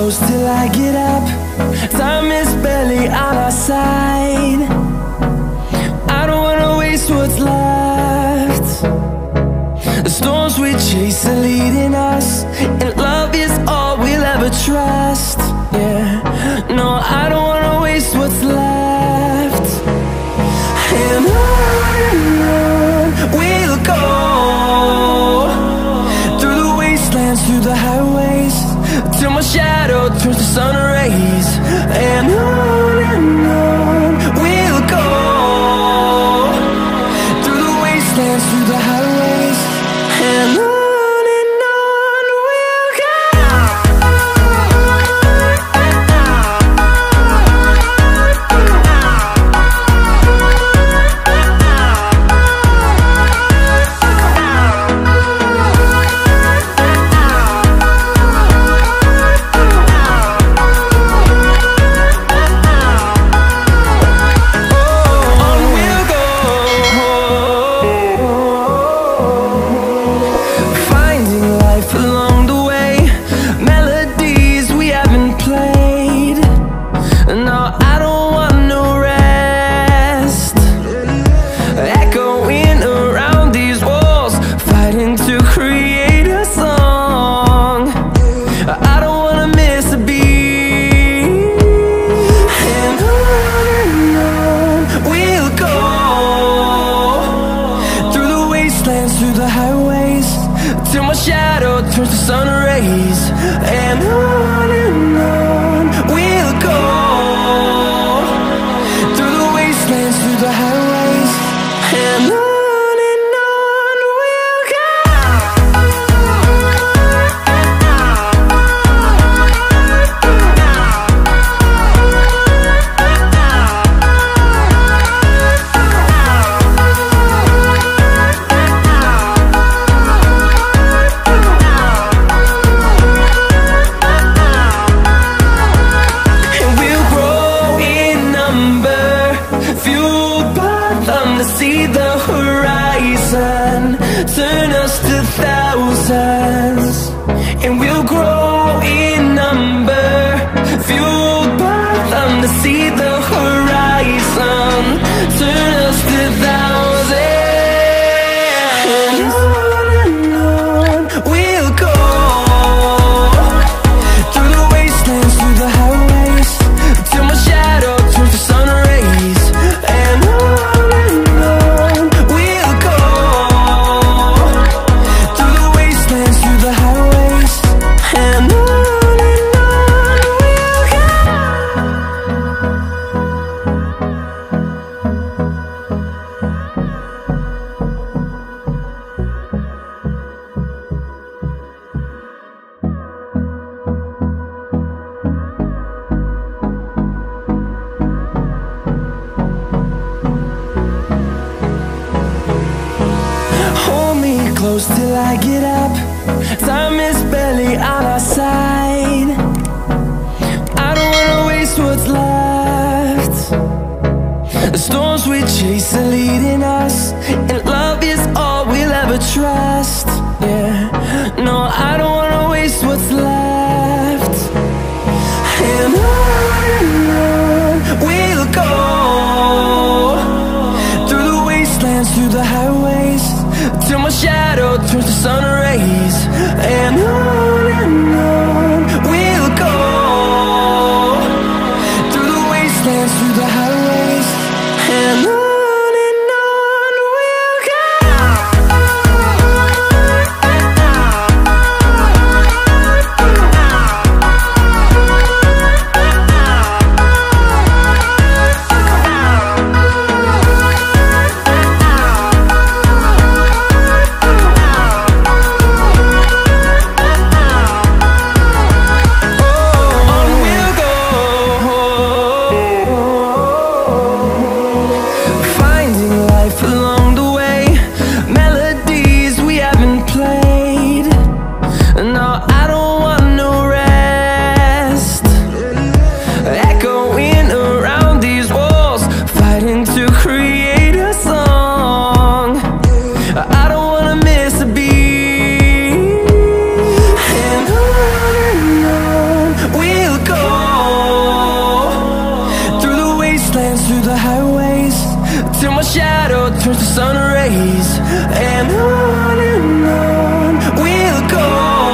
close till I get up. Time is barely on our side. I don't wanna waste what's left. The storms we chase are leading us, and love is all we'll ever trust. Yeah, no, I don't wanna waste what's left. And on we'll go, through the wastelands, through the highways, till my shadow turns to sun rays. And on we'll go, through the wastelands, through the highways, and on. Through the highways, till my shadow turns to sun rays. And on we'll go, through the wastelands, through the highways, and on. See the horizon turn us to thousands, and we'll grow in number, fueled by them. To see the horizon turn us to thousands, and on we'll go, through the wastelands, through the highways, till my shadow turns to sun rays. And on close till I get up. Time is barely on our side. I don't wanna waste what's left. The storms we chase are leading us, and love is all we'll ever trust. Yeah, no, I don't wanna waste what's left. And on we'll go, through the wastelands, through the highways, till my shadow turns to sun rays. And on we'll go, through the wastelands, through the highways, and on. shadow turns to sun rays, and on we'll go.